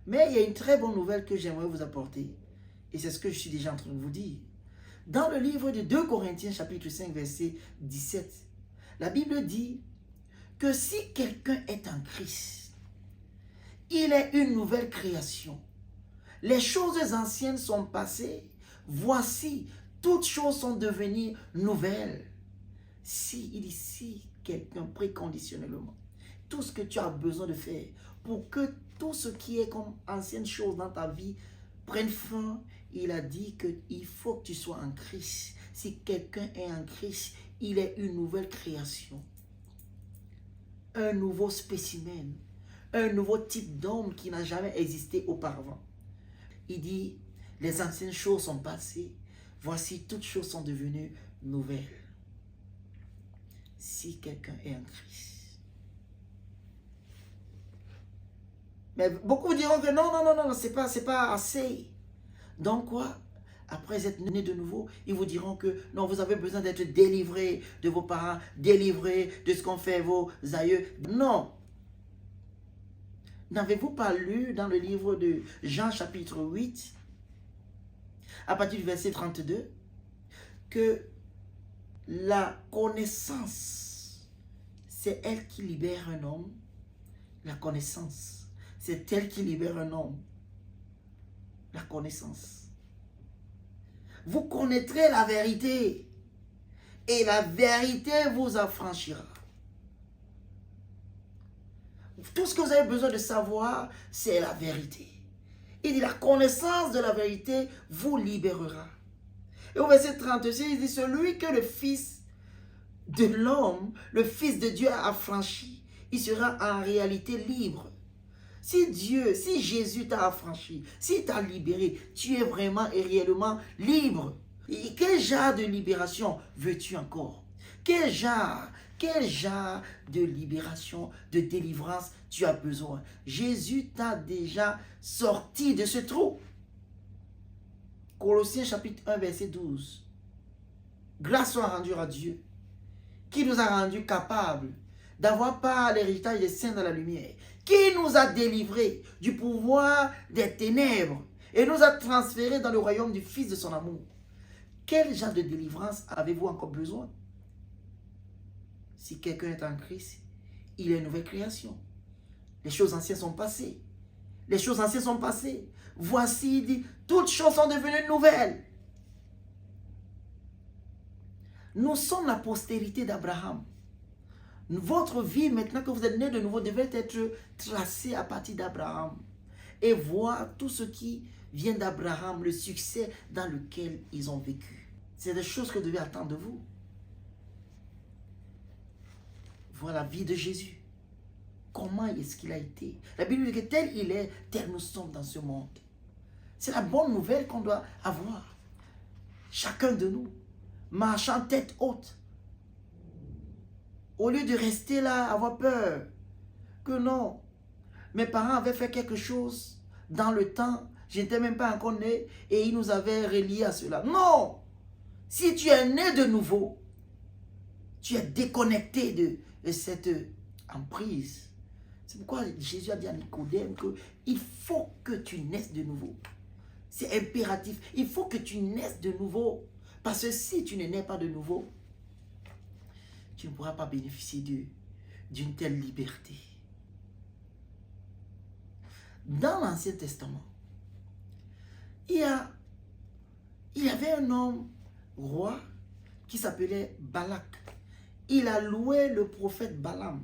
Mais il y a une très bonne nouvelle que j'aimerais vous apporter. Et c'est ce que je suis déjà en train de vous dire. Dans le livre de 2 Corinthiens, chapitre 5, verset 17, la Bible dit que si quelqu'un est en Christ, il est une nouvelle création. Les choses anciennes sont passées. Voici, toutes choses sont devenues nouvelles. Si quelqu'un préconditionnellement, tout ce que tu as besoin de faire pour que tout ce qui est comme ancienne chose dans ta vie prenne fin, il a dit qu'il faut que tu sois en Christ. Si quelqu'un est en Christ, il est une nouvelle création. Un nouveau spécimen. Un nouveau type d'homme qui n'a jamais existé auparavant. Il dit, les anciennes choses sont passées. Voici, toutes choses sont devenues nouvelles. Si quelqu'un est en Christ. Mais beaucoup diront que non, c'est pas assez. Donc quoi? Après être né de nouveau, ils vous diront que non, vous avez besoin d'être délivré de vos parents, délivré de ce qu'ont fait vos aïeux. Non. N'avez-vous pas lu dans le livre de Jean chapitre 8, à partir du verset 32, que la connaissance, c'est elle qui libère un homme. La connaissance, c'est elle qui libère un homme. La connaissance. Vous connaîtrez la vérité et la vérité vous affranchira. Tout ce que vous avez besoin de savoir, c'est la vérité. Il dit la connaissance de la vérité vous libérera. Et au verset 36, il dit celui que le Fils de l'homme, le Fils de Dieu a affranchi, il sera en réalité libre. Si Jésus t'a affranchi, s'il t'a libéré, tu es vraiment et réellement libre. Et quel genre de libération veux-tu encore? Quel genre de libération, de délivrance tu as besoin? Jésus t'a déjà sorti de ce trou. Colossiens chapitre 1, verset 12. Grâce soit rendue à Dieu, qui nous a rendus capables d'avoir part à l'héritage des saints dans la lumière, qui nous a délivrés du pouvoir des ténèbres et nous a transférés dans le royaume du Fils de son amour. Quel genre de délivrance avez-vous encore besoin? Si quelqu'un est en Christ, il est une nouvelle création. Les choses anciennes sont passées. Les choses anciennes sont passées. Voici, il dit, toutes choses sont devenues nouvelles. Nous sommes la postérité d'Abraham. Votre vie, maintenant que vous êtes né de nouveau, devait être tracée à partir d'Abraham. Et voir tout ce qui vient d'Abraham, le succès dans lequel ils ont vécu. C'est des choses que vous devez attendre de vous. Voir la vie de Jésus. Comment est-ce qu'il a été? La Bible dit que tel il est, tel nous sommes dans ce monde. C'est la bonne nouvelle qu'on doit avoir. Chacun de nous, marchant tête haute. Au lieu de rester là, avoir peur, que non, mes parents avaient fait quelque chose dans le temps, je n'étais même pas encore né, et ils nous avaient reliés à cela. Non! Si tu es né de nouveau, tu es déconnecté de cette emprise. C'est pourquoi Jésus a dit à Nicodème qu'il faut que tu naisses de nouveau. C'est impératif. Il faut que tu naisses de nouveau. Parce que si tu ne nais pas de nouveau, tu ne pourras pas bénéficier d'une telle liberté. Dans l'Ancien Testament, il y avait un homme roi qui s'appelait Balak. Il a loué le prophète Balaam,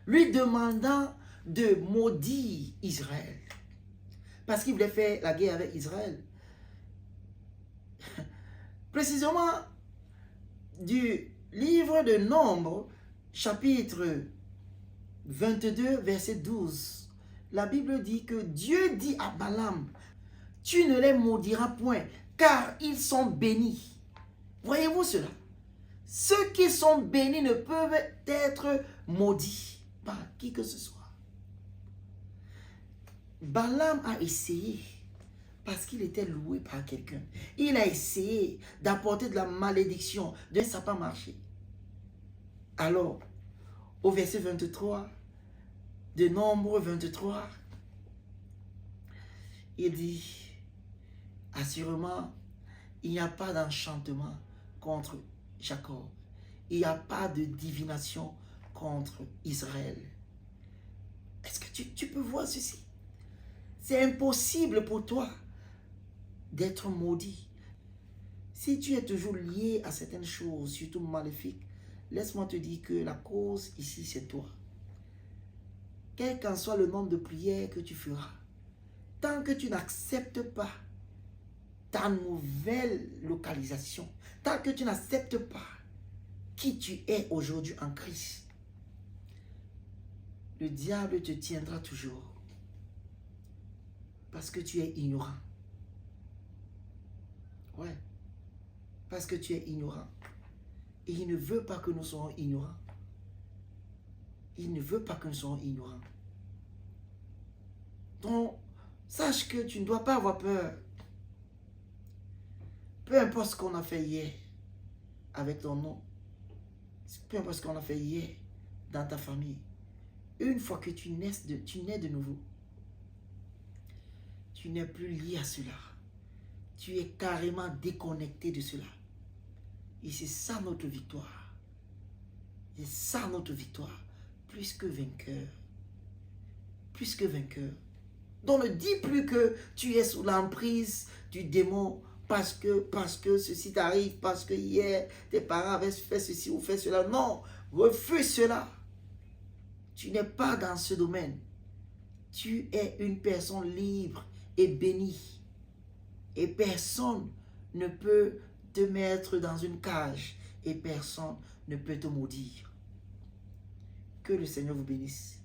lui demandant de maudire Israël. Parce qu'il voulait faire la guerre avec Israël. Précisément, du livre de Nombres, chapitre 22, verset 12, la Bible dit que Dieu dit à Balaam, tu ne les maudiras point, car ils sont bénis. Voyez-vous cela? Ceux qui sont bénis ne peuvent être maudits par qui que ce soit. Balaam a essayé, parce qu'il était loué par quelqu'un, il a essayé d'apporter de la malédiction, ça n'a pas marché. Alors, au verset 23, de Nombre 23, Il dit, assurément, il n'y a pas d'enchantement contre Jacob. Il n'y a pas de divination contre Israël. Est-ce que tu peux voir ceci? C'est impossible pour toi d'être maudit. Si tu es toujours lié à certaines choses, surtout maléfiques, laisse-moi te dire que la cause ici, c'est toi. Quel qu'en soit le nombre de prières que tu feras, tant que tu n'acceptes pas ta nouvelle localisation, tant que tu n'acceptes pas qui tu es aujourd'hui en Christ, le diable te tiendra toujours parce que tu es ignorant. Ouais, parce que tu es ignorant. Et il ne veut pas que nous soyons ignorants. Il ne veut pas que nous soyons ignorants. Donc, sache que tu ne dois pas avoir peur. Peu importe ce qu'on a fait hier avec ton nom, peu importe ce qu'on a fait hier dans ta famille, une fois que tu nais de nouveau, tu n'es plus lié à cela. Tu es carrément déconnecté de cela. Et c'est ça notre victoire. C'est ça notre victoire. Plus que vainqueur. Plus que vainqueur. Donc ne dis plus que tu es sous l'emprise du démon parce que ceci t'arrive, parce que hier tes parents avaient fait ceci ou fait cela. Non, refuse cela. Tu n'es pas dans ce domaine. Tu es une personne libre et bénie. Et personne ne peut te mettre dans une cage et personne ne peut te maudire. Que le Seigneur vous bénisse.